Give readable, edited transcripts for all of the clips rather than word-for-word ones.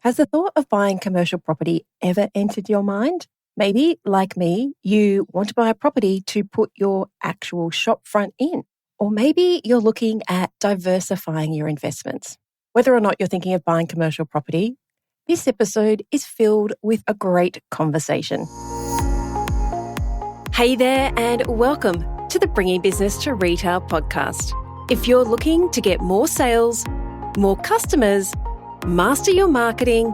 Has the thought of buying commercial property ever entered your mind? Maybe, like me, you want to buy a property to put your actual shop front in. Or maybe you're looking at diversifying your investments. Whether or not you're thinking of buying commercial property, this episode is filled with a great conversation. Hey there, and welcome to the Bringing Business to Retail podcast. If you're looking to get more sales, more customers, master your marketing,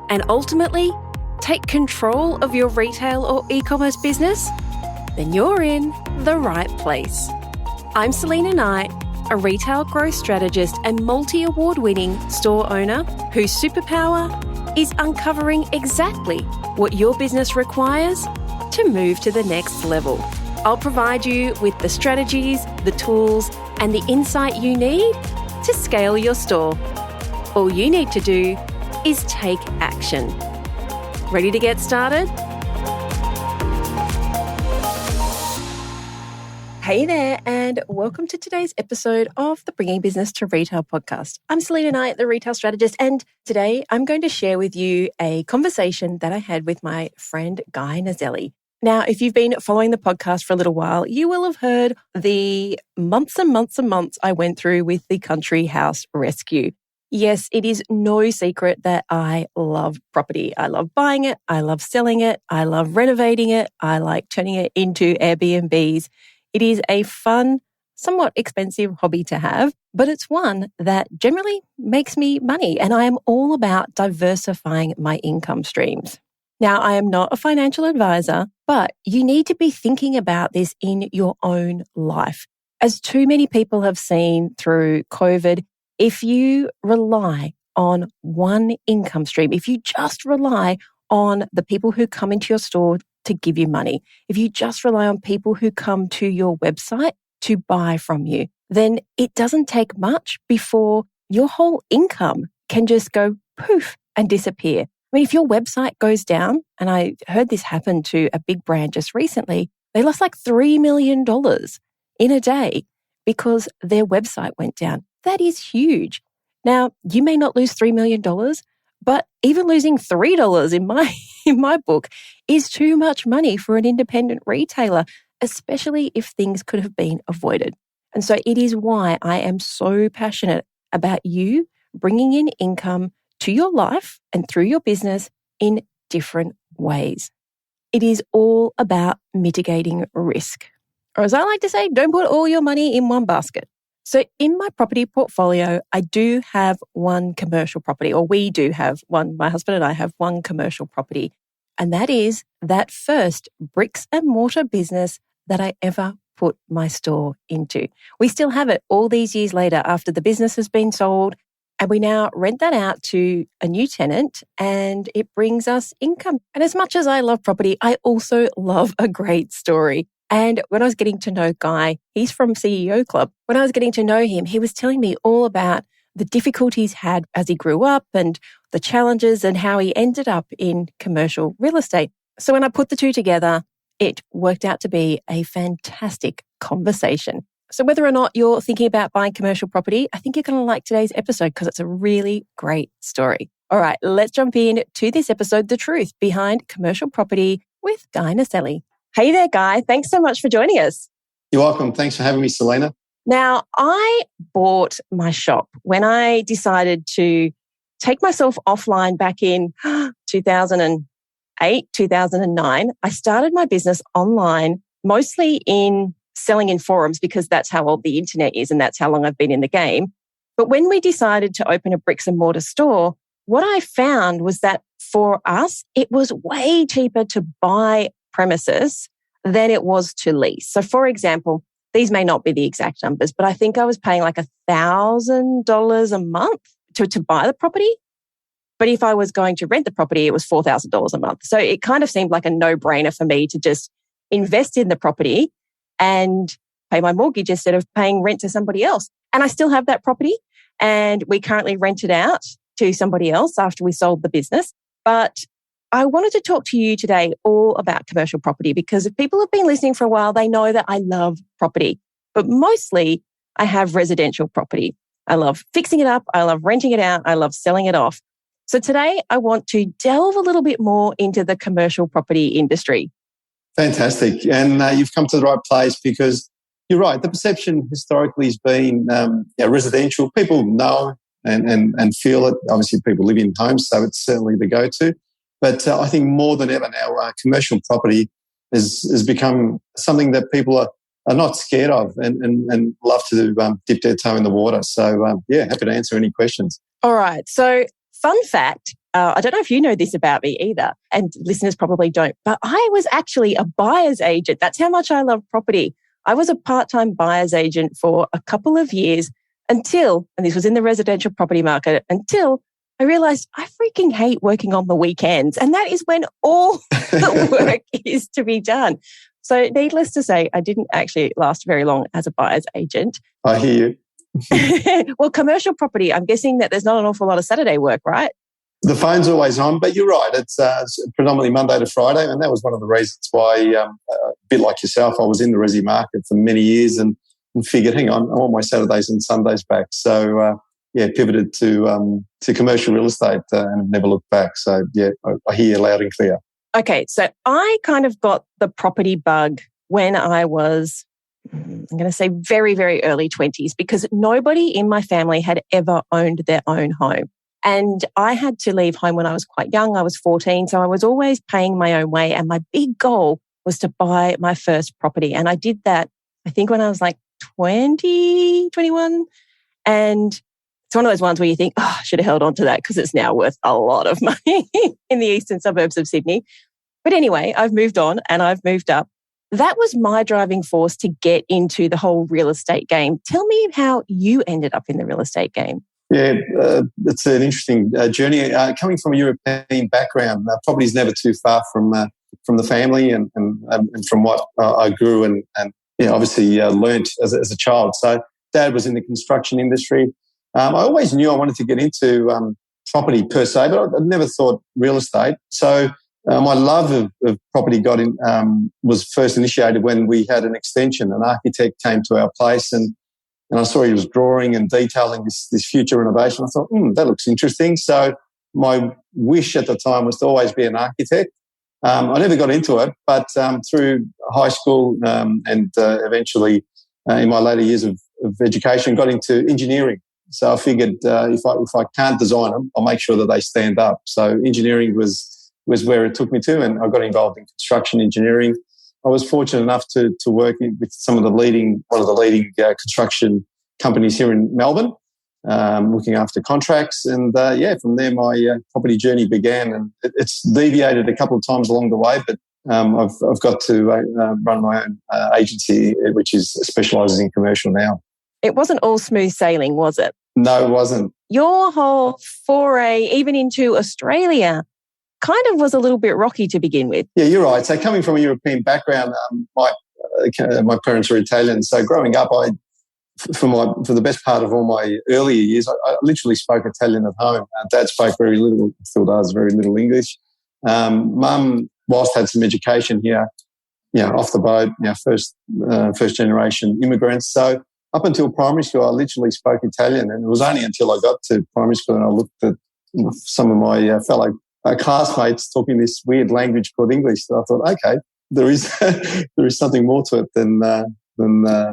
and ultimately take control of your retail or e-commerce business, then you're in the right place. I'm Selena Knight, a retail growth strategist and multi-award-winning store owner whose superpower is uncovering exactly what your business requires to move to the next level. I'll provide you with the strategies, the tools, and the insight you need to scale your store. All you need to do is take action. Ready to get started? Hey there, and welcome to today's episode of the Bringing Business to Retail podcast. I'm Selena Knight, the retail strategist, and today I'm going to share with you a conversation that I had with my friend guy.naselli. Now, if you've been following the podcast for a little while, you will have heard the months and months and months I went through with the country house rescue. Yes, it is no secret that I love property. I love buying it. I love selling it. I love renovating it. I like turning it into Airbnbs. It is a fun, somewhat expensive hobby to have, but it's one that generally makes me money, and I am all about diversifying my income streams. Now, I am not a financial advisor, but you need to be thinking about this in your own life. As too many people have seen through COVID, if you rely on one income stream, if you just rely on the people who come into your store to give you money, if you just rely on people who come to your website to buy from you, then it doesn't take much before your whole income can just go poof and disappear. I mean, if your website goes down, and I heard this happen to a big brand just recently, they lost like $3 million in a day because their website went down. That is huge. Now, you may not lose $3 million, but even losing $3 in my book is too much money for an independent retailer, especially if things could have been avoided. And so it is why I am so passionate about you bringing in income to your life and through your business in different ways. It is all about mitigating risk. Or as I like to say, don't put all your money in one basket. So in my property portfolio, I do have one commercial property, or we do have one. My husband and I have one commercial property, and that is that first bricks and mortar business that I ever put my store into. We still have it all these years later after the business has been sold, and we now rent that out to a new tenant, and it brings us income. And as much as I love property, I also love a great story. And when I was getting to know Guy, he's from CEO Club. When I was getting to know him, he was telling me all about the difficulties he had as he grew up and the challenges and how he ended up in commercial real estate. So when I put the two together, it worked out to be a fantastic conversation. So whether or not you're thinking about buying commercial property, I think you're going to like today's episode because it's a really great story. All right, let's jump in to this episode, The Truth Behind Commercial Property with guy.naselli. Hey there, Guy. Thanks so much for joining us. You're welcome. Thanks for having me, Selena. Now, I bought my shop when I decided to take myself offline back in 2008, 2009. I started my business online, mostly in selling in forums because that's how old the internet is and that's how long I've been in the game. But when we decided to open a bricks and mortar store, what I found was that for us, it was way cheaper to buy premises than it was to lease. So for example, these may not be the exact numbers, but I think I was paying like $1,000 a month to buy the property. But if I was going to rent the property, it was $4,000 a month. So it kind of seemed like a no-brainer for me to just invest in the property and pay my mortgage instead of paying rent to somebody else. And I still have that property, and we currently rent it out to somebody else after we sold the business. But I wanted to talk to you today all about commercial property because if people have been listening for a while, they know that I love property, but mostly I have residential property. I love fixing it up. I love renting it out. I love selling it off. So today I want to delve a little bit more into the commercial property industry. Fantastic. And you've come to the right place because you're right. The perception historically has been residential. People know and feel it. Obviously, people live in homes, so it's certainly the go-to. But I think more than ever now, commercial property has become something that people are not scared of and love to dip their toe in the water. So, happy to answer any questions. All right. So, fun fact, I don't know if you know this about me either, and listeners probably don't, but I was actually a buyer's agent. That's how much I love property. I was a part-time buyer's agent for a couple of years until, and this was in the residential property market, until I realized I freaking hate working on the weekends. And that is when all the work is to be done. So needless to say, I didn't actually last very long as a buyer's agent. I hear you. Well, commercial property, I'm guessing that there's not an awful lot of Saturday work, right? The phone's always on, but you're right. It's predominantly Monday to Friday. And that was one of the reasons why, a bit like yourself, I was in the resi market for many years and figured, hang on, I want my Saturdays and Sundays back. So, pivoted to commercial real estate and never looked back. So, I hear you loud and clear. Okay, so I kind of got the property bug when I was, I'm going to say very, very early 20s, because nobody in my family had ever owned their own home. And I had to leave home when I was quite young. I was 14, so I was always paying my own way. And my big goal was to buy my first property. And I did that, I think, when I was like 20, 21. And it's one of those ones where you think, I should have held on to that because it's now worth a lot of money in the eastern suburbs of Sydney. But anyway, I've moved on and I've moved up. That was my driving force to get into the whole real estate game. Tell me how you ended up in the real estate game. Yeah, it's an interesting journey. Coming from a European background, property's never too far from the family and from what I grew and obviously learnt as a child. So Dad was in the construction industry. I always knew I wanted to get into property per se, but I never thought real estate. So my love of property was first initiated when we had an extension. An architect came to our place and I saw he was drawing and detailing this future renovation. I thought, that looks interesting. So my wish at the time was to always be an architect. I never got into it, but through high school and eventually in my later years of education, got into engineering. So I figured if I can't design them, I'll make sure that they stand up. So engineering was where it took me to, and I got involved in construction engineering. I was fortunate enough to work with one of the leading construction companies here in Melbourne, looking after contracts. And from there my property journey began. And it's deviated a couple of times along the way, but I've got to run my own agency, which specialises in commercial now. It wasn't all smooth sailing, was it? No, it wasn't. Your whole foray, even into Australia, kind of was a little bit rocky to begin with. Yeah, you're right. So coming from a European background, my parents are Italian. So growing up, for the best part of all my earlier years, I literally spoke Italian at home. Dad spoke very little, still does, very little English. Mum, whilst had some education here, off the boat, first generation immigrants. So up until primary school, I literally spoke Italian, and it was only until I got to primary school and I looked at some of my fellow classmates talking this weird language called English. So I thought, okay, there is something more to it than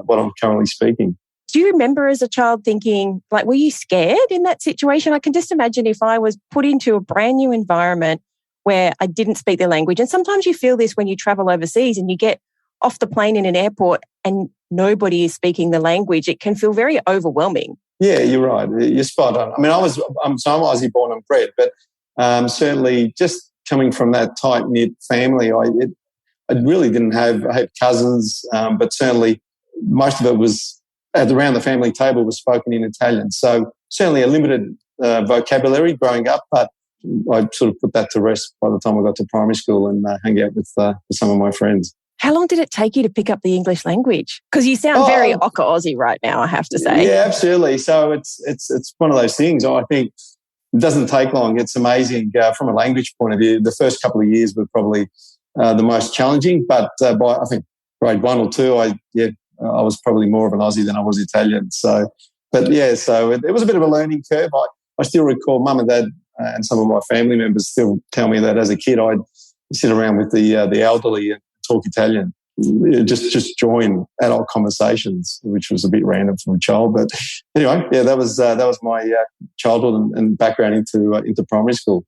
what I'm currently speaking. Do you remember as a child thinking, were you scared in that situation? I can just imagine if I was put into a brand new environment where I didn't speak the language. And sometimes you feel this when you travel overseas and you get off the plane in an airport and nobody is speaking the language. It can feel very overwhelming. Yeah, you're right. You're spot on. I mean, I'm Aussie born and bred, but certainly just coming from that tight-knit family, I really didn't have, I had cousins, but certainly most of it was around the family table was spoken in Italian. So certainly a limited vocabulary growing up, but I sort of put that to rest by the time I got to primary school and hang out with some of my friends. How long did it take you to pick up the English language? Because you sound very Ocker Aussie right now, I have to say. Yeah, absolutely. So it's one of those things. I think it doesn't take long. It's amazing from a language point of view. The first couple of years were probably the most challenging, but by I think grade 1 or 2, I was probably more of an Aussie than I was Italian. So it was a bit of a learning curve. I still recall Mum and Dad and some of my family members still tell me that as a kid I'd sit around with the elderly and talk Italian. Just join adult conversations, which was a bit random from a child. But anyway, yeah, that was my childhood and background into primary school.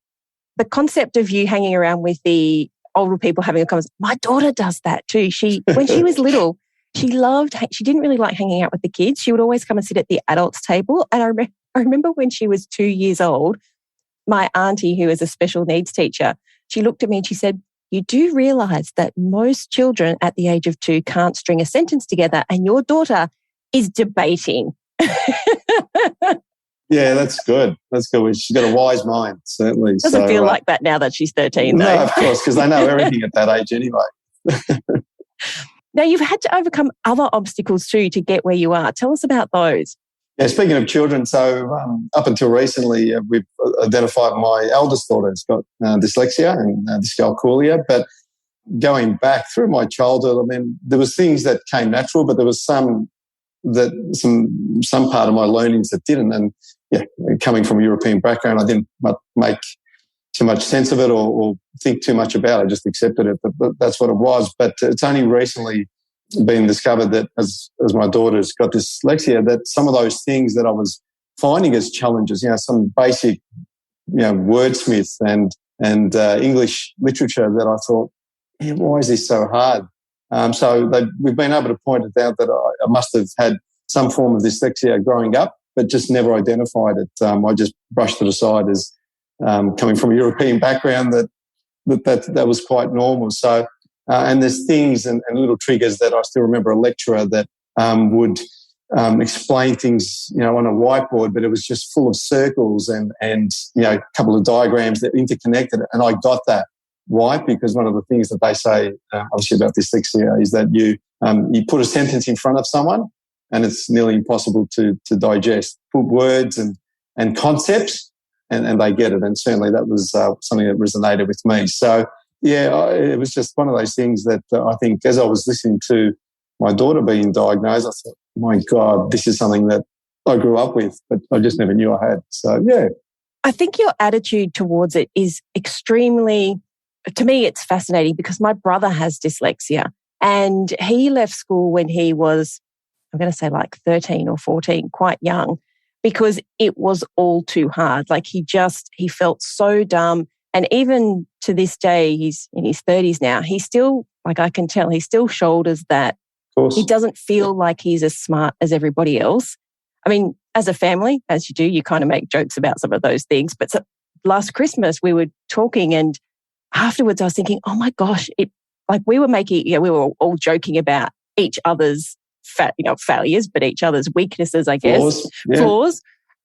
The concept of you hanging around with the older people having a conversation. My daughter does that too. When she was little, she didn't really like hanging out with the kids. She would always come and sit at the adults' table. And I remember when she was 2 years old, my auntie, who is a special needs teacher, she looked at me and she said, "You do realise that most children at the age of 2 can't string a sentence together, and your daughter is debating." Yeah, that's good. That's good. She's got a wise mind, certainly. Doesn't feel like that now that she's 13, though. No, of course, because they know everything at that age anyway. Now, you've had to overcome other obstacles too to get where you are. Tell us about those. Yeah, speaking of children, so up until recently, we've identified my eldest daughter's got dyslexia and dyscalculia. But going back through my childhood, I mean, there was things that came natural, but there was some part of my learnings that didn't. And yeah, coming from a European background, I didn't make too much sense of it or think too much about it. I just accepted it. But that's what it was. But it's only recently been discovered that as my daughter's got dyslexia, that some of those things that I was finding as challenges, some basic, wordsmith and English literature that I thought, why is this so hard? So we've been able to point it out that I must have had some form of dyslexia growing up, but just never identified it. I just brushed it aside as coming from a European background that was quite normal. So, and there's things and little triggers that I still remember a lecturer that would explain things, on a whiteboard, but it was just full of circles and a couple of diagrams that interconnected, and I got that. Why? Because one of the things that they say, obviously about dyslexia, is that you put a sentence in front of someone and it's nearly impossible to digest. Put words and concepts and they get it. And certainly that was something that resonated with me. So, yeah, it was just one of those things that I think as I was listening to my daughter being diagnosed, I thought, my God, this is something that I grew up with, but I just never knew I had. So, yeah. I think your attitude towards it is extremely... To me, it's fascinating because my brother has dyslexia and he left school when he was, I'm going to say like 13 or 14, quite young, because it was all too hard. Like he felt so dumb. And even to this day, he's in his 30s now, he still, like I can tell, he still shoulders that. He doesn't feel like he's as smart as everybody else. I mean, as a family, as you do, you kind of make jokes about some of those things. But last Christmas, we were talking and afterwards, I was thinking, oh my gosh, we were all joking about each other's failures, but each other's weaknesses, I guess, flaws.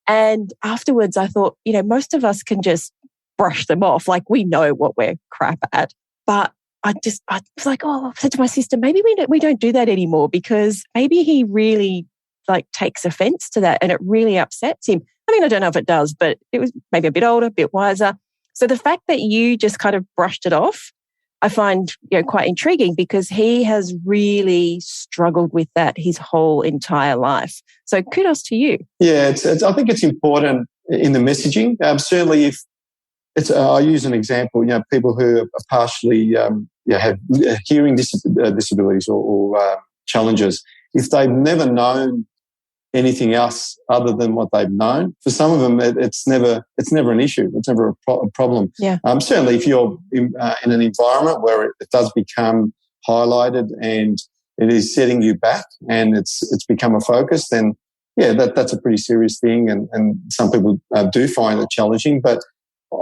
And afterwards, I thought, most of us can just brush them off. Like we know what we're crap at. But I was like, I said to my sister, maybe we don't do that anymore because maybe he really takes offense to that and it really upsets him. I mean, I don't know if it does, but it was maybe a bit older, a bit wiser. So the fact that you just kind of brushed it off, I find quite intriguing because he has really struggled with that his whole entire life. So kudos to you. Yeah, I think it's important in the messaging. Certainly, if I use an example, people who are partially have hearing disabilities or challenges, if they've never known anything else other than what they've known. For some of them, it's never an issue. It's never a problem. Yeah. Certainly, if you're in an environment where it does become highlighted and it is setting you back and it's become a focus, then yeah, that's a pretty serious thing. And some people do find it challenging. But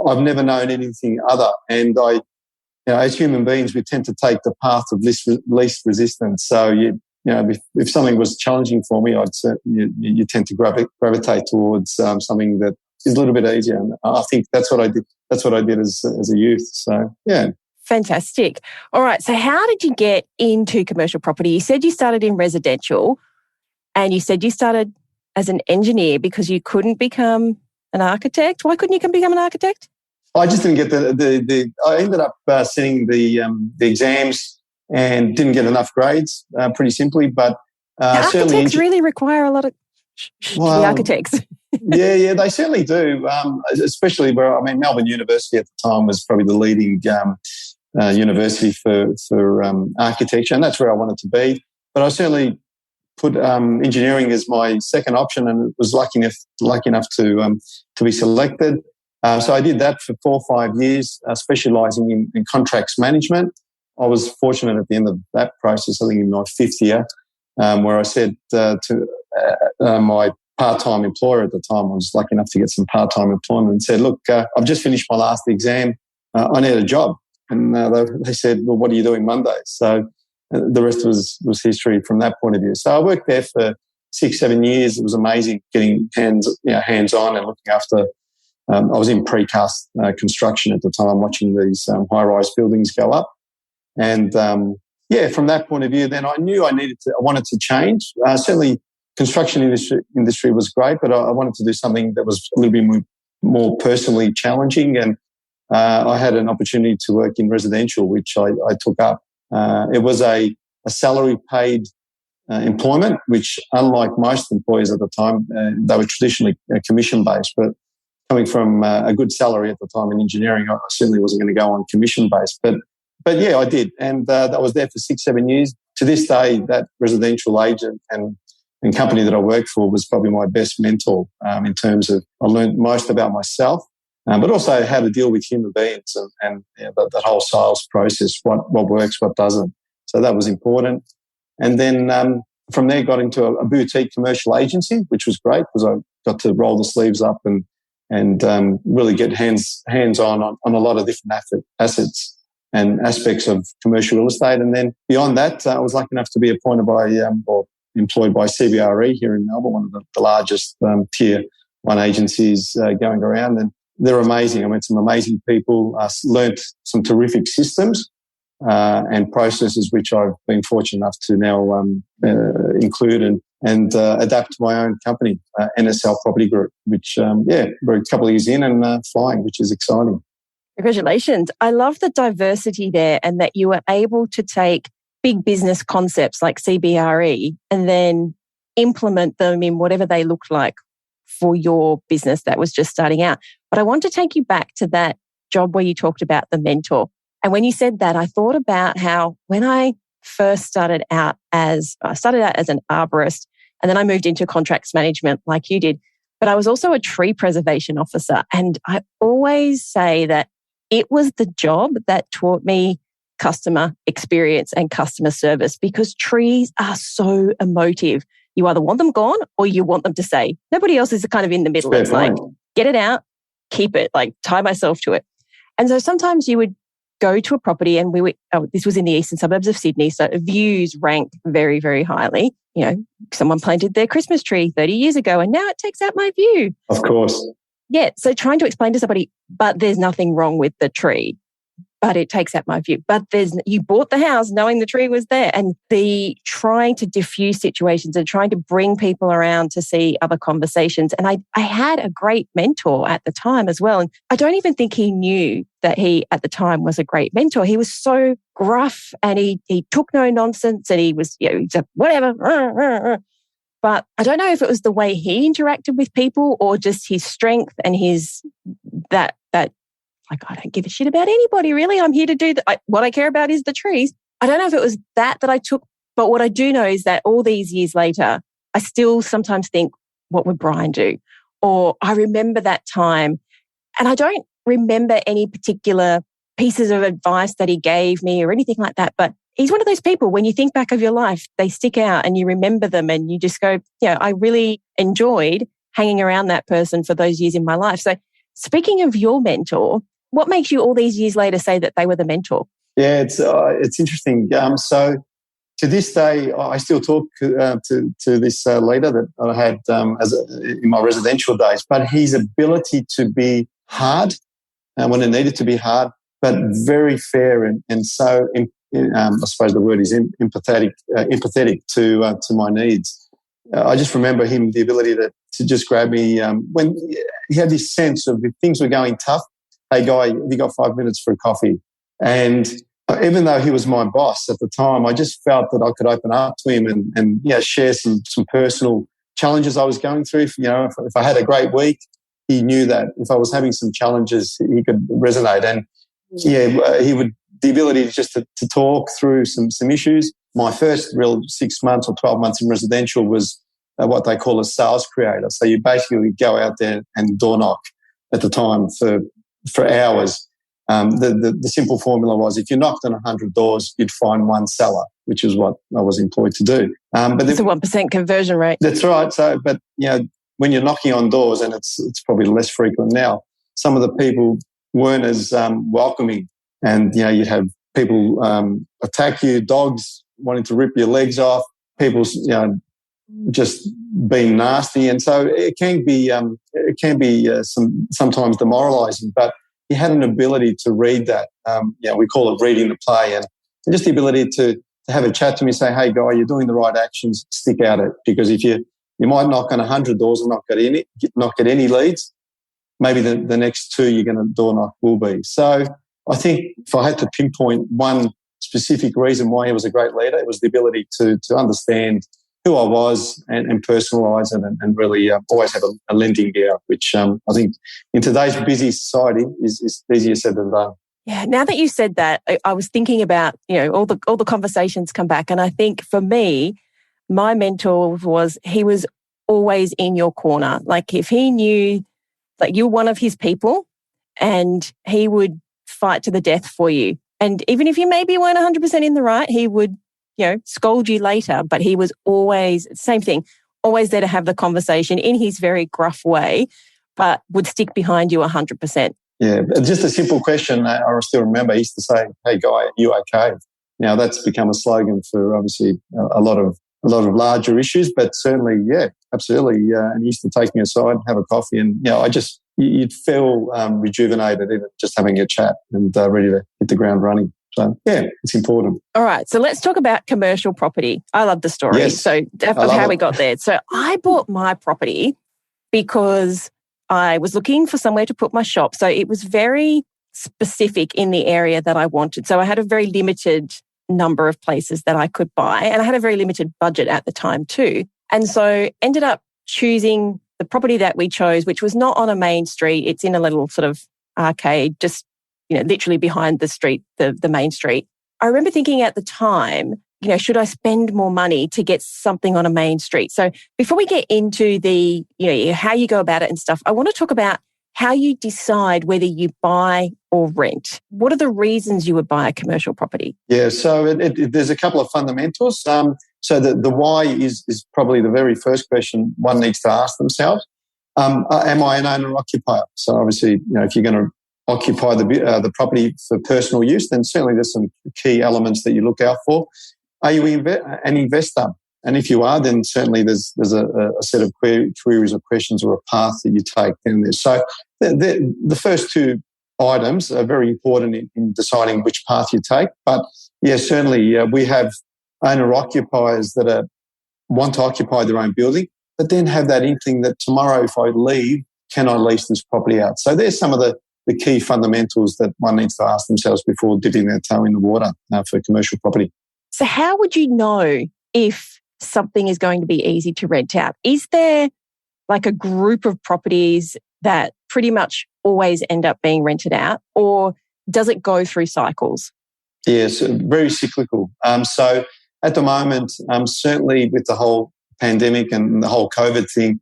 I've never known anything other. And as human beings, we tend to take the path of least resistance. So if something was challenging for me, you tend to gravitate towards something that is a little bit easier. And I think that's what I did. That's what I did as a youth. So, yeah. Fantastic. All right. So how did you get into commercial property? You said you started in residential and you said you started as an engineer because you couldn't become an architect. Why couldn't you become an architect? I just didn't get I ended up sitting the exams and didn't get enough grades, pretty simply. But architects really require a lot of the architects. Yeah, they certainly do. Especially where, Melbourne University at the time was probably the leading university for architecture, and that's where I wanted to be. But I certainly put engineering as my second option, and was lucky enough to be selected. So I did that for 4 or 5 years, specialising in contracts management. I was fortunate at the end of that process, I think in my 5th year, where I said to my part-time employer at the time, I was lucky enough to get some part-time employment, and said, look, I've just finished my last exam. I need a job. And they said, well, what are you doing Monday? So the rest was history from that point of view. So I worked there for 6, 7 years. It was amazing getting hands-on and looking after. I was in precast construction at the time, watching these high-rise buildings go up. And from that point of view, then I knew I wanted to change. Certainly, construction industry was great, but I wanted to do something that was a little bit more personally challenging. And I had an opportunity to work in residential, which I took up. It was a salary paid employment, which, unlike most employers at the time, they were traditionally commission based. But coming from a good salary at the time in engineering, I certainly wasn't going to go on commission based. But yeah, I did, and I was there for 6, 7 years. To this day, that residential agent and company that I worked for was probably my best mentor in terms of I learned most about myself. But also how to deal with human beings and that whole sales process, what works, what doesn't. So that was important. And then from there got into a boutique commercial agency, which was great because I got to roll the sleeves up and really get hands-on on a lot of different assets and aspects of commercial real estate. And then beyond that, I was lucky enough to be appointed by or employed by CBRE here in Melbourne, one of the largest tier 1 agencies going around. And they're amazing. I met some amazing people, learnt some terrific systems and processes, which I've been fortunate enough to now include and adapt to my own company, NSL Property Group, which, we're a couple of years in and flying, which is exciting. Congratulations. I love the diversity there, and that you were able to take big business concepts like CBRE and then implement them in whatever they looked like for your business that was just starting out. But I want to take you back to that job where you talked about the mentor. And when you said that, I thought about how when I first started out as an arborist, and then I moved into contracts management like you did, but I was also a tree preservation officer. And I always say that it was the job that taught me customer experience and customer service, because trees are so emotive. You either want them gone or you want them to stay. Nobody else is kind of in the middle. It's like, get it out, keep it, like tie myself to it. And so sometimes you would go to a property, and this was in the eastern suburbs of Sydney, so views rank very, very highly. You know, someone planted their Christmas tree 30 years ago and now it takes out my view. Of course. Yeah. So trying to explain to somebody, but there's nothing wrong with the tree, but it takes out my view. But you bought the house knowing the tree was there, and the trying to diffuse situations and trying to bring people around to see other conversations. And I had a great mentor at the time as well. And I don't even think he knew that he at the time was a great mentor. He was so gruff and he took no nonsense, and he was, he said, whatever. But I don't know if it was the way he interacted with people or just his strength and his that like, I don't give a shit about anybody, really. I'm here to do what I care about is the trees. I don't know if it was that I took, but what I do know is that all these years later, I still sometimes think, what would Brian do? Or I remember that time, and I don't remember any particular pieces of advice that he gave me or anything like that. But he's one of those people, when you think back of your life, they stick out and you remember them and you just go, I really enjoyed hanging around that person for those years in my life. So speaking of your mentor, what makes you all these years later say that they were the mentor? Yeah, it's interesting. So to this day, I still talk to this leader that I had in my residential days. But his ability to be hard when it needed to be hard, but very fair and so I suppose the word is empathetic to my needs. I just remember him, the ability to just grab me when he had this sense of if things were going tough. Hey, Guy, have you got 5 minutes for a coffee? And even though he was my boss at the time, I just felt that I could open up to him and share some personal challenges I was going through. If I had a great week, he knew that. If I was having some challenges, he could resonate. And he would, the ability just to talk through some issues. My first real 6 months or 12 months in residential was what they call a sales creator. So you basically go out there and door knock at the time for hours. The simple formula was if you knocked on 100 doors, you'd find one seller, which is what I was employed to do. But it's a 1% conversion rate. That's right. So, but when you're knocking on doors, and it's probably less frequent now, some of the people weren't as welcoming, and you'd have people attack you, dogs wanting to rip your legs off, people just being nasty, and so it can be sometimes demoralising. But he had an ability to read that. We call it reading the play, and just the ability to have a chat to me, say, "Hey, guy, you're doing the right actions. Stick at it." Because if you might knock on 100 doors and not get any leads, maybe the next 2 you're going to door knock will be. So I think if I had to pinpoint one specific reason why he was a great leader, it was the ability to understand who I was and personalise it and really always have a lending ear, which I think in today's busy society is easier said than done. Yeah, now that you said that, I was thinking about, all the conversations come back. And I think for me, my mentor he was always in your corner. Like if he knew like you're one of his people, and he would fight to the death for you. And even if you maybe weren't 100% in the right, he would, scold you later. But he was always, same thing, always there to have the conversation in his very gruff way, but would stick behind you 100%. Yeah, just a simple question. I still remember he used to say, "Hey, guy, are you okay?" Now that's become a slogan for obviously a lot of larger issues, but certainly, yeah, absolutely. And he used to take me aside, have a coffee, and you'd feel rejuvenated even just having a chat and ready to hit the ground running. So yeah, it's important. All right, so let's talk about commercial property. I love the story. Yes, so of how we got there. So I bought my property because I was looking for somewhere to put my shop. So it was very specific in the area that I wanted. So I had a very limited number of places that I could buy, and I had a very limited budget at the time too. And so ended up choosing the property that we chose, which was not on a main street. It's in a little sort of arcade, just, literally behind the street, the main street. I remember thinking at the time, should I spend more money to get something on a main street? So before we get into the, how you go about it and stuff, I want to talk about how you decide whether you buy or rent. What are the reasons you would buy a commercial property? Yeah, so there's a couple of fundamentals. So the why is probably the very first question one needs to ask themselves. Am I an owner-occupier? So obviously, if you're going to occupy the property for personal use, then certainly there's some key elements that you look out for. Are you an investor? And if you are, then certainly there's a set of queries or questions or a path that you take in there. So the first two items are very important in deciding which path you take. But yeah, certainly we have owner-occupiers that want to occupy their own building, but then have that inkling that tomorrow if I leave, can I lease this property out? So there's some of the key fundamentals that one needs to ask themselves before dipping their toe in the water for commercial property. So how would you know if something is going to be easy to rent out? Is there like a group of properties that pretty much always end up being rented out, or does it go through cycles? Yes, very cyclical. So at the moment, certainly with the whole pandemic and the whole COVID thing,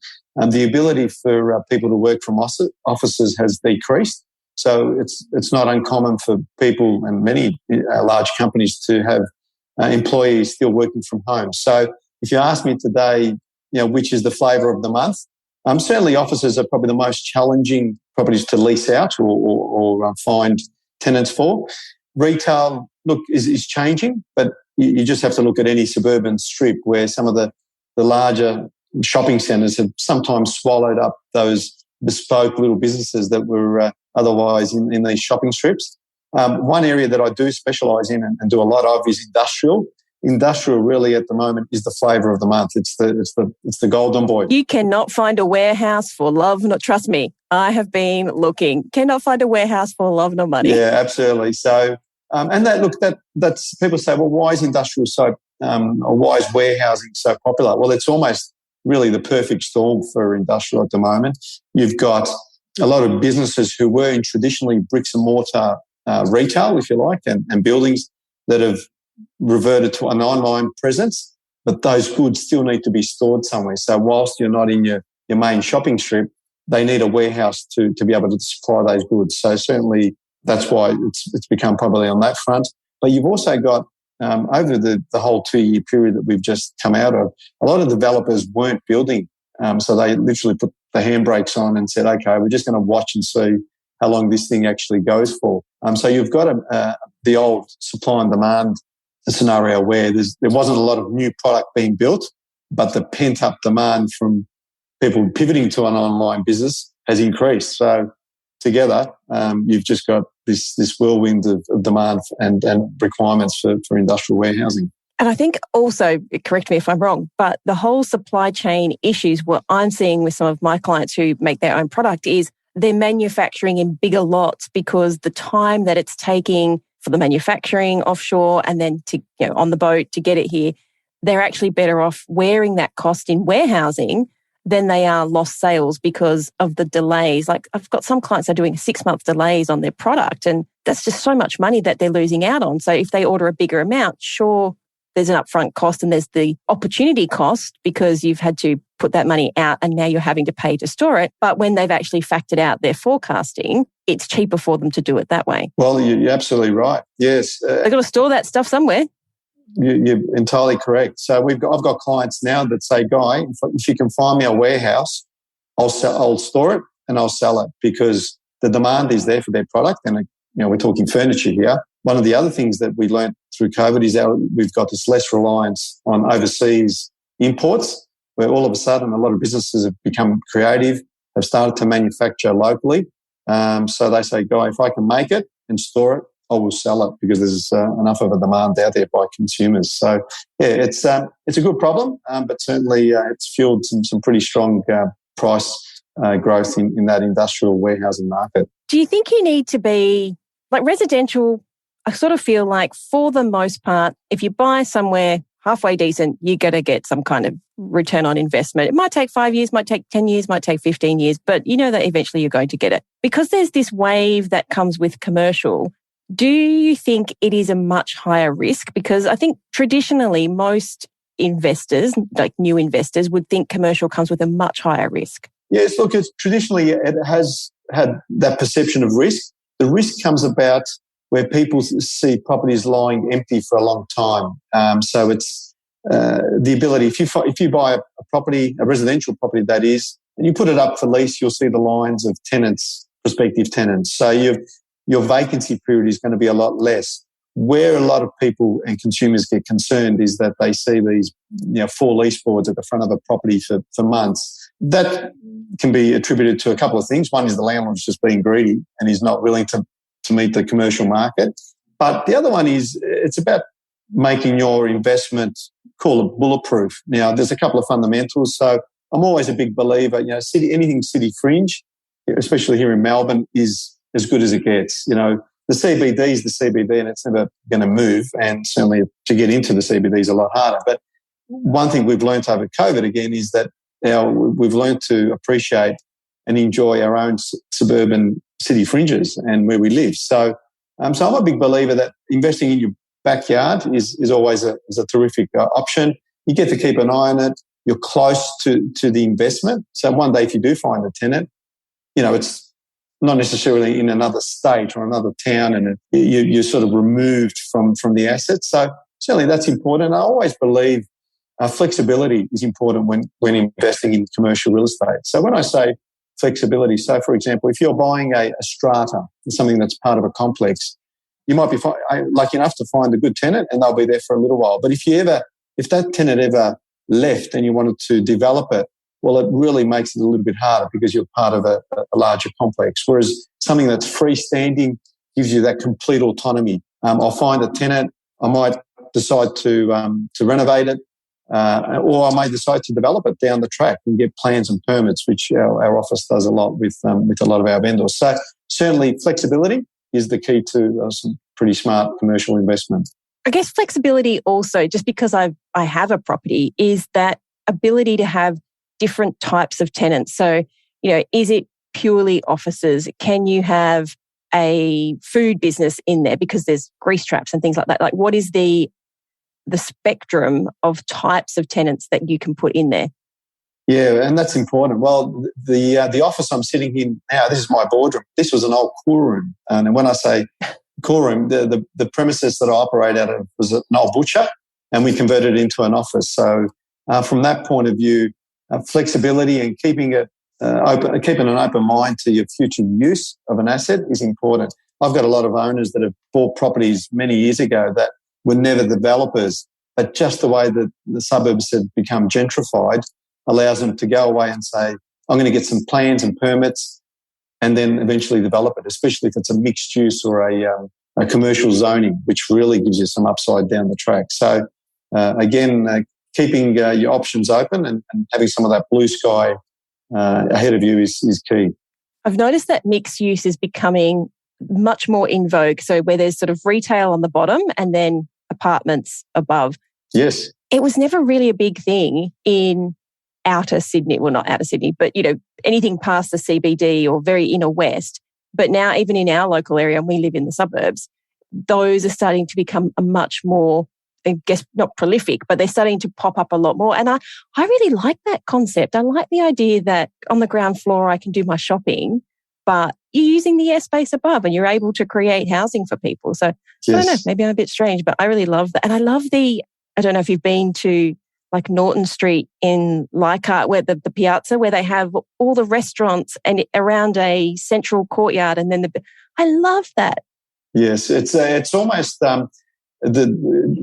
the ability for people to work from offices has decreased. So it's not uncommon for people and many large companies to have employees still working from home. So if you ask me today, which is the flavour of the month, certainly offices are probably the most challenging properties to lease out or find tenants for. Retail, look, is changing, but you just have to look at any suburban strip where some of the larger shopping centres have sometimes swallowed up those bespoke little businesses that were otherwise in these shopping strips. One area that I do specialise in and do a lot of is industrial. Industrial really at the moment is the flavour of the month. It's the golden boy. You cannot find a warehouse for love, not trust me. I have been looking. Cannot find a warehouse for love nor money. Yeah, absolutely. So, and that's people say, well, why is industrial so, or why is warehousing so popular? Well, it's almost really the perfect storm for industrial at the moment. You've got a lot of businesses who were in traditionally bricks and mortar retail, if you like, and buildings that have reverted to an online presence, but those goods still need to be stored somewhere. So whilst you're not in your main shopping strip, they need a warehouse to be able to supply those goods. So certainly that's why it's become probably on that front. But you've also got, over the whole 2-year period that we've just come out of, a lot of developers weren't building. So they literally put the handbrakes on and said, okay, we're just going to watch and see how long this thing actually goes for. So you've got the old supply and demand scenario where there wasn't a lot of new product being built, but the pent-up demand from people pivoting to an online business has increased. So together, you've just got this whirlwind of demand and requirements for industrial warehousing. And I think also, correct me if I'm wrong, but the whole supply chain issues, what I'm seeing with some of my clients who make their own product is they're manufacturing in bigger lots because the time that it's taking for the manufacturing offshore and then to, on the boat to get it here, they're actually better off wearing that cost in warehousing than they are lost sales because of the delays. Like I've got some clients that are doing 6-month delays on their product, and that's just so much money that they're losing out on. So if they order a bigger amount, sure, there's an upfront cost and there's the opportunity cost because you've had to put that money out and now you're having to pay to store it. But when they've actually factored out their forecasting, it's cheaper for them to do it that way. Well, you're absolutely right. Yes. They've got to store that stuff somewhere. You're entirely correct. So I've got clients now that say, Guy, if you can find me a warehouse, I'll store it and I'll sell it because the demand is there for their product. And we're talking furniture here. One of the other things that we learned through COVID is that we've got this less reliance on overseas imports, where all of a sudden a lot of businesses have become creative, have started to manufacture locally. So they say, Guy, if I can make it and store it, I will sell it because there's enough of a demand out there by consumers. So, yeah, it's a good problem, but certainly it's fueled some pretty strong price growth in that industrial warehousing market. Do you think you need to be, like residential, I sort of feel like for the most part, if you buy somewhere halfway decent, you're going to get some kind of return on investment. It might take 5 years, might take 10 years, might take 15 years, but you know that eventually you're going to get it. Because there's this wave that comes with commercial, do you think it is a much higher risk? Because I think traditionally most investors, like new investors, would think commercial comes with a much higher risk. Yes, look, traditionally it has had that perception of risk. The risk comes about where people see properties lying empty for a long time. So it's the ability, if you buy a property, a residential property that is, and you put it up for lease, you'll see the lines of tenants, prospective tenants. So your vacancy period is going to be a lot less. Where a lot of people and consumers get concerned is that they see these 4 lease boards at the front of a property for months. That can be attributed to a couple of things. One is the landlord's just being greedy and is not willing to meet the commercial market. But the other one is it's about making your investment, call it bulletproof. Now, there's a couple of fundamentals. So I'm always a big believer, anything city fringe, especially here in Melbourne, is as good as it gets. The CBD is the CBD and it's never going to move. And certainly to get into the CBD is a lot harder. But one thing we've learned over COVID again is that we've learned to appreciate and enjoy our own suburban city fringes and where we live. So I'm a big believer that investing in your backyard is always a terrific option. You get to keep an eye on it. You're close to the investment. So one day if you do find a tenant, it's not necessarily in another state or another town and you're sort of removed from the assets. So certainly that's important. I always believe flexibility is important when investing in commercial real estate. So when I say flexibility, so for example, if you're buying a strata, something that's part of a complex, you might be lucky enough to find a good tenant and they'll be there for a little while. But if that tenant ever left and you wanted to develop it, well, it really makes it a little bit harder because you're part of a larger complex. Whereas something that's freestanding gives you that complete autonomy. I'll find a tenant, I might decide to renovate it, or I may decide to develop it down the track and get plans and permits, which our office does a lot with a lot of our vendors. So certainly flexibility is the key to some pretty smart commercial investment. I guess flexibility also, just because I have a property, is that ability to have different types of tenants. So, is it purely offices? Can you have a food business in there because there's grease traps and things like that? Like, what is the spectrum of types of tenants that you can put in there? Yeah, and that's important. Well, the office I'm sitting in now, this is my boardroom. This was an old cool room. And when I say cool room, the premises that I operate out of was an old butcher, and we converted it into an office. So from that point of view, flexibility and keeping it keeping an open mind to your future use of an asset is important. I've got a lot of owners that have bought properties many years ago that were never developers, but just the way that the suburbs have become gentrified allows them to go away and say, I'm going to get some plans and permits and then eventually develop it, especially if it's a mixed use or a commercial zoning, which really gives you some upside down the track. So again, keeping your options open and having some of that blue sky ahead of you is key. I've noticed that mixed use is becoming much more in vogue. So where there's sort of retail on the bottom and then apartments above. Yes. It was never really a big thing in outer Sydney. Well, not outer Sydney, but, anything past the CBD or very inner west. But now even in our local area, and we live in the suburbs, those are starting to become a much more, I guess, not prolific, but they're starting to pop up a lot more. And I really like that concept. I like the idea that on the ground floor, I can do my shopping, but you're using the airspace above and you're able to create housing for people. So yes. I don't know, maybe I'm a bit strange, but I really love that. And I love I don't know if you've been to like Norton Street in Leichhardt, where the piazza, where they have all the restaurants and around a central courtyard. And then I love that. Yes, it's almost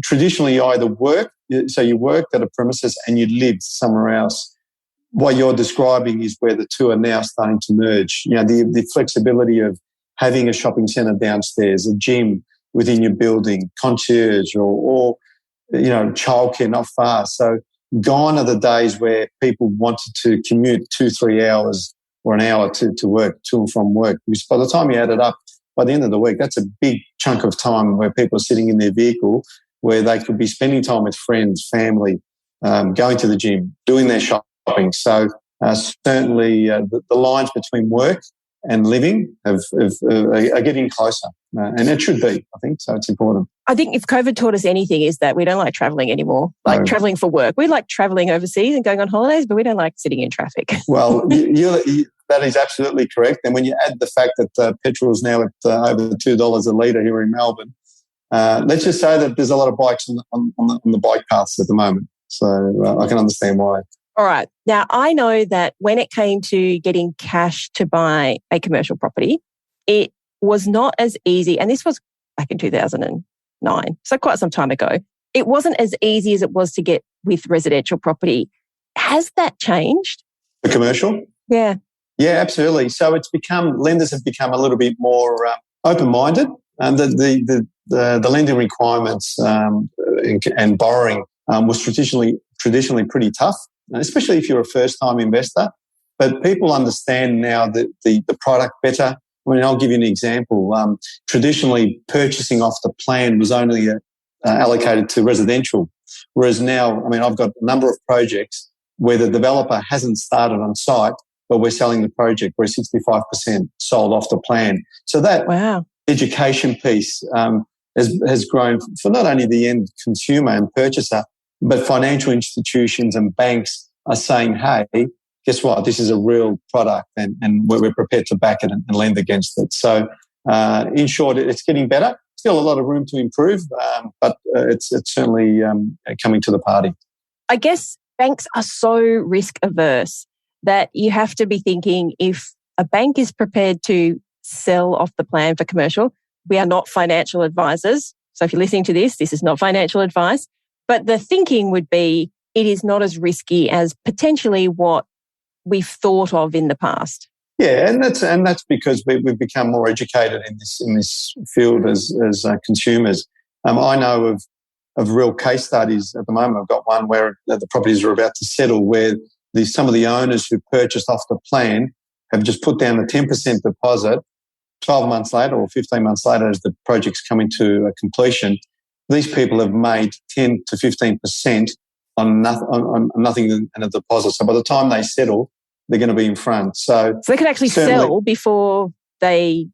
traditionally you either work, so you worked at a premises and you lived somewhere else. What you're describing is where the two are now starting to merge. The flexibility of having a shopping centre downstairs, a gym within your building, concierge or childcare not far. So gone are the days where people wanted to commute 2-3 hours or an hour to work, to and from work. Because by the time you add it up, by the end of the week, that's a big chunk of time where people are sitting in their vehicle where they could be spending time with friends, family, going to the gym, doing their shopping. So certainly the lines between work and living are getting closer. And it should be, I think. So it's important. I think if COVID taught us anything is that we don't like travelling anymore, travelling for work. We like travelling overseas and going on holidays, but we don't like sitting in traffic. Well, that is absolutely correct. And when you add the fact that petrol is now at over $2 a litre here in Melbourne, let's just say that there's a lot of bikes on the bike paths at the moment. So I can understand why. All right. Now, I know that when it came to getting cash to buy a commercial property, it was not as easy. And this was back in 2009, so quite some time ago. It wasn't as easy as it was to get with residential property. Has that changed? The commercial? Yeah. Yeah, absolutely. So lenders have become a little bit more open-minded, and the lending requirements and borrowing was traditionally pretty tough, especially if you're a first-time investor. But people understand now the product better. I mean, I'll give you an example. Traditionally, purchasing off the plan was only allocated to residential, whereas now, I mean, I've got a number of projects where the developer hasn't started on site, but we're selling the project. We're 65% sold off the plan. So that education piece has grown for not only the end consumer and purchaser, but financial institutions and banks are saying, hey, guess what? This is a real product and we're prepared to back it and lend against it. So in short, it's getting better. Still a lot of room to improve, but it's certainly coming to the party. I guess banks are so risk averse that you have to be thinking, if a bank is prepared to sell off the plan for commercial, we are not financial advisors. So if you're listening to this is not financial advice. But the thinking would be it is not as risky as potentially what we've thought of in the past. Yeah, and that's because we've become more educated in this field as consumers. I know of real case studies at the moment. I've got one where the properties are about to settle, where some of the owners who purchased off the plan have just put down a 10% deposit. 12 months later or 15 months later, as the project's coming to a completion, these people have made 10 to 15% on nothing and a deposit. So by the time they settle, they're going to be in front. So they can actually sell before they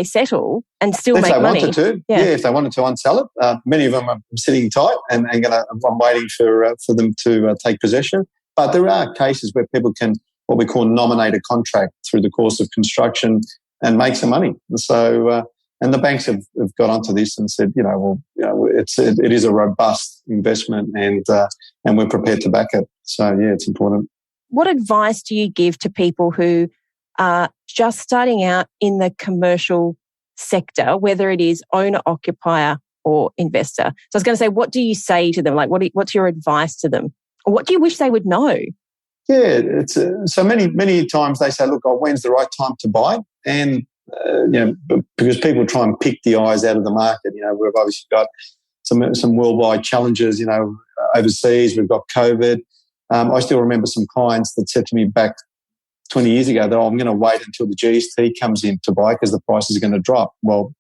settle and still make money. If they wanted to, if they wanted to unsell it. Many of them are sitting tight and I'm waiting for them to take possession. But there are cases where people can what we call nominate a contract through the course of construction and make some money. So and the banks have got onto this and said, it is a robust investment and we're prepared to back it. So it's important. What advice do you give to people who are just starting out in the commercial sector, whether it is owner, occupier or investor? So I was going to say, what do you say to them? Like, what's your advice to them? Or what do you wish they would know? Yeah, it's so many times they say, look, when's the right time to buy? And, because people try and pick the eyes out of the market. We've obviously got some worldwide challenges, overseas. We've got COVID. I still remember some clients that said to me back 20 years ago that I'm going to wait until the GST comes in to buy because the price is going to drop. Well,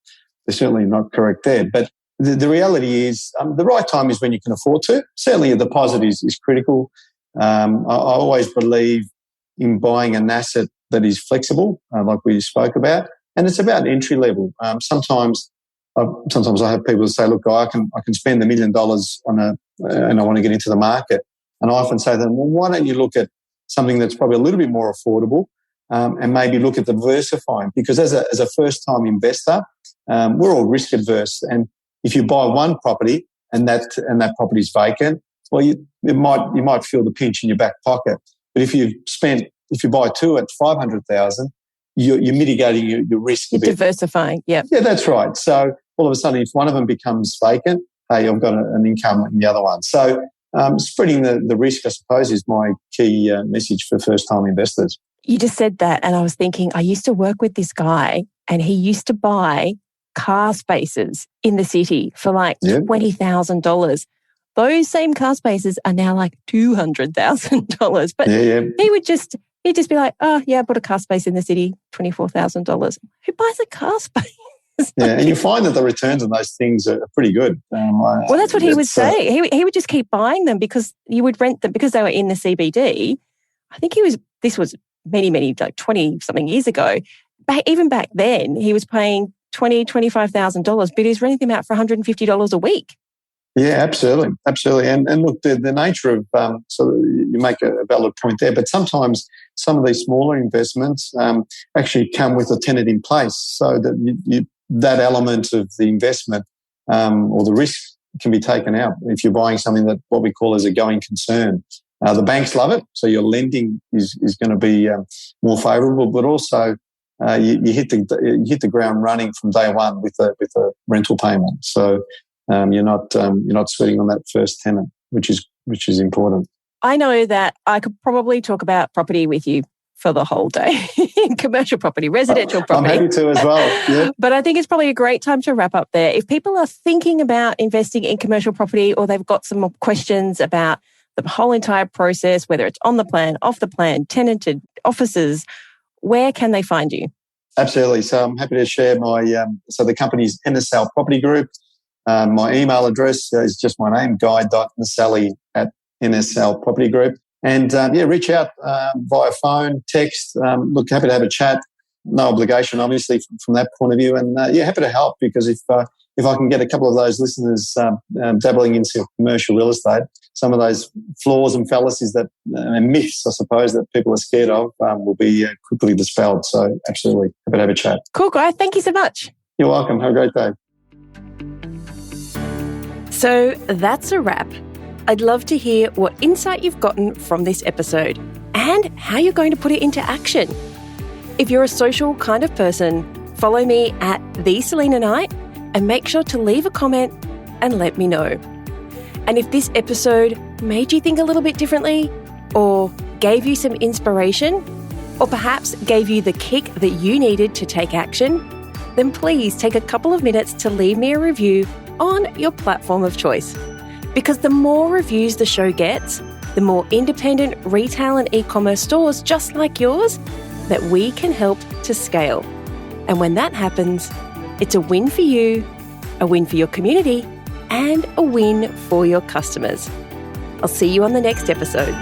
they're certainly not correct there. But the reality is the right time is when you can afford to. Certainly a deposit is critical. I always believe in buying an asset that is flexible, like we spoke about, and it's about entry level. Sometimes I have people say, look, I can spend $1 million and I want to get into the market. And I often say to them, well, why don't you look at something that's probably a little bit more affordable and maybe look at diversifying? Because as a first-time investor, we're all risk adverse. And if you buy one property and that property is vacant, well, you might feel the pinch in your back pocket. But if you buy two at $500,000, you're mitigating your risk a bit. Diversifying, yeah. Yeah, that's right. So all of a sudden, if one of them becomes vacant, hey, I've got an income in the other one. So spreading the risk, I suppose, is my key message for first-time investors. You just said that, and I was thinking, I used to work with this guy, and he used to buy car spaces in the city for like $20,000. Those same car spaces are now like $200,000. But he'd just be like, oh, yeah, I bought a car space in the city, $24,000. Who buys a car space? Yeah, and you find that the returns on those things are pretty good. Well, that's what he would say. He would just keep buying them because you would rent them because they were in the CBD. I think this was many, like 20-something years ago. Even back then, he was paying $25,000, but he was renting them out for $150 a week. Yeah, absolutely. And look, the nature of so you make a valid point there, but sometimes some of these smaller investments actually come with a tenant in place, so that that element of the investment or the risk can be taken out if you're buying something that what we call as a going concern. The banks love it, so your lending is going to be more favourable, but also you hit the ground running from day one with a rental payment. So you're not sweating on that first tenant, which is important. I know that I could probably talk about property with you for the whole day. Commercial property, residential property. I'm happy to as well. Yeah. But I think it's probably a great time to wrap up there. If people are thinking about investing in commercial property, or they've got some more questions about the whole entire process, whether it's on the plan, off the plan, tenanted, offices, where can they find you? Absolutely. So I'm happy to share my, so the company's NSL Property Group. My email address is just my name, guy.naselli @NSL Property Group. And reach out via phone, text. Look, happy to have a chat. No obligation, obviously, from that point of view. And happy to help, because if I can get a couple of those listeners dabbling into commercial real estate, some of those flaws and fallacies and myths, I suppose, that people are scared of will be quickly dispelled. So absolutely, happy to have a chat. Cool, Guy. Thank you so much. You're welcome. Have a great day. So that's a wrap. I'd love to hear what insight you've gotten from this episode and how you're going to put it into action. If you're a social kind of person, follow me at @TheSelinaKnight and make sure to leave a comment and let me know. And if this episode made you think a little bit differently, or gave you some inspiration, or perhaps gave you the kick that you needed to take action, then please take a couple of minutes to leave me a review on your platform of choice. Because the more reviews the show gets, the more independent retail and e-commerce stores just like yours that we can help to scale. And when that happens, it's a win for you, a win for your community, and a win for your customers. I'll see you on the next episode.